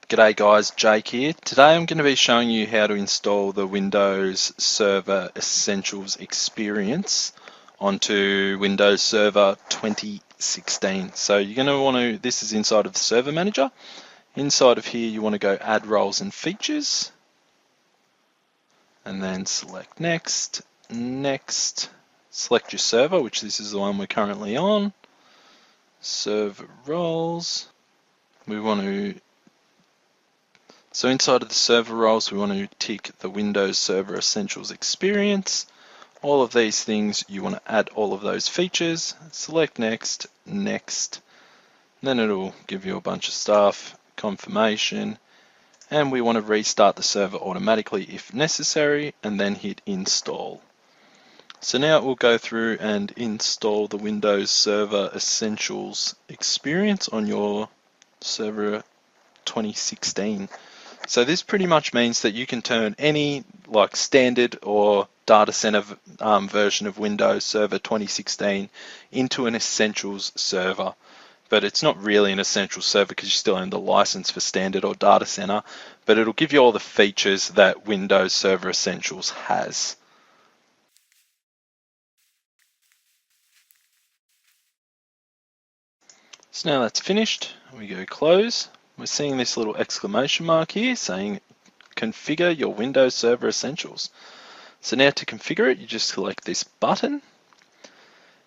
G'day guys, Jake here. Today I'm going to be showing you how to install the Windows Server Essentials experience onto Windows Server 2016. So you're going to want to, this is inside of the Server Manager. Inside of here you want to go Add Roles and Features and then select Next, Next, select your server, which this is the one we're currently on. Server Roles. So inside of the server roles, we want to tick the Windows Server Essentials experience. All of these things, you want to add all of those features. Select Next, Next. Then it'll give you a bunch of stuff, confirmation, and we want to restart the server automatically if necessary, and then hit Install. So now it will go through and install the Windows Server Essentials experience on your server 2016. So this pretty much means that you can turn any like standard or Datacenter version of Windows Server 2016 into an Essentials server. But it's not really an Essentials server because you still own the license for standard or Datacenter, but it'll give you all the features that Windows Server Essentials has. So now that's finished, we go close. We're seeing this little exclamation mark here saying configure your Windows Server Essentials. So now to configure it, you just select this button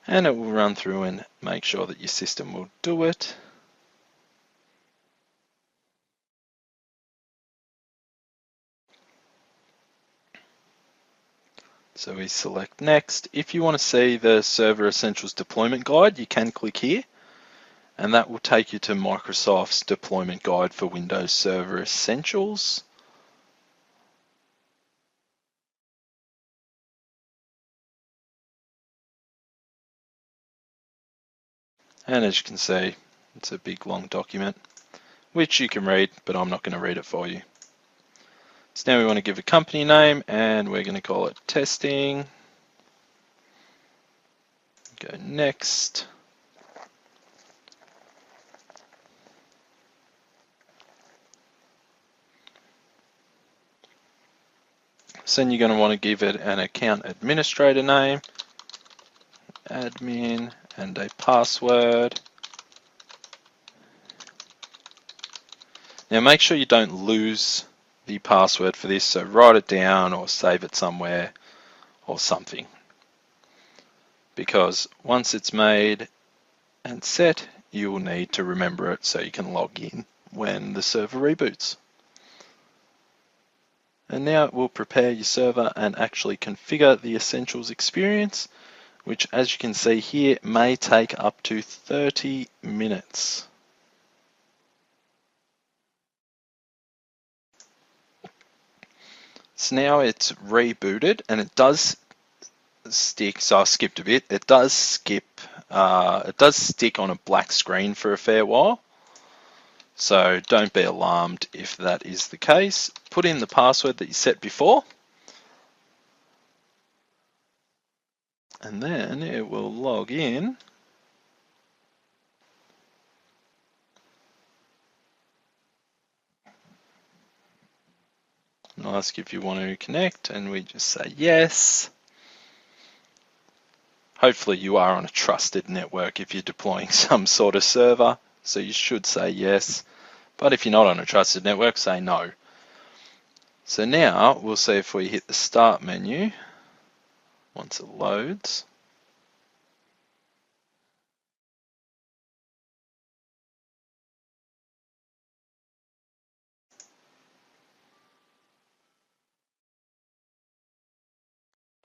and it will run through and make sure that your system will do it. So we select next. If you want to see the Server Essentials deployment guide, you can click here and that will take you to Microsoft's deployment guide for Windows Server Essentials. And as you can see, it's a big long document, which you can read, but I'm not going to read it for you. So now we want to give a company name and we're going to call it testing. Go next. So then you're going to want to give it an account administrator name, admin, and a password. Now make sure you don't lose the password for this, so write it down or save it somewhere or something. Because once it's made and set, you will need to remember it so you can log in when the server reboots. And now it will prepare your server and actually configure the Essentials experience, which as you can see here may take up to 30 minutes. So now it's rebooted and it does stick, so I skipped a bit, it does stick on a black screen for a fair while. So don't be alarmed if that is the case. Put in the password that you set before. And then it will log in. And I'll ask if you want to connect and we just say yes. Hopefully you are on a trusted network if you're deploying some sort of server. So you should say yes. But if you're not on a trusted network, say no. So now we'll see if we hit the start menu once it loads.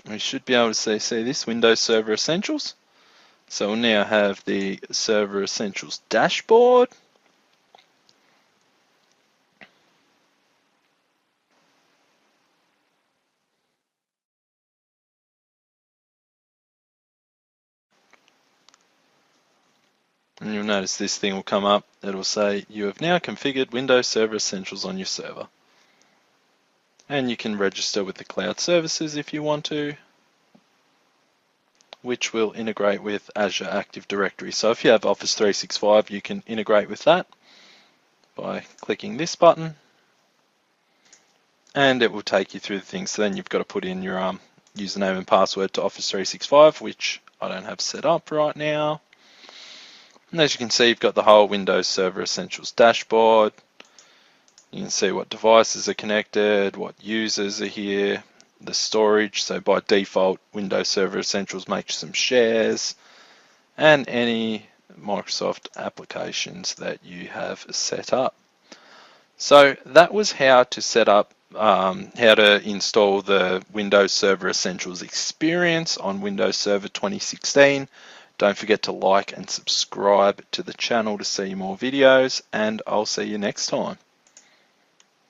We should be able to see this Windows Server Essentials. So we'll now have the Server Essentials dashboard. And you'll notice this thing will come up. It'll say you have now configured Windows Server Essentials on your server. And you can register with the cloud services if you want to, which will integrate with Azure Active Directory. So if you have Office 365, you can integrate with that. by clicking this button, and it will take you through the things. So then you've got to put in your username and password to Office 365, which I don't have set up right now. And as you can see, you've got the whole Windows Server Essentials dashboard. You can see what devices are connected, what users are here, the storage. So by default, Windows Server Essentials makes some shares, and any Microsoft applications that you have set up. So that was how to set up, how to install the Windows Server Essentials experience on Windows Server 2016. Don't forget to like and subscribe to the channel to see more videos, and I'll see you next time.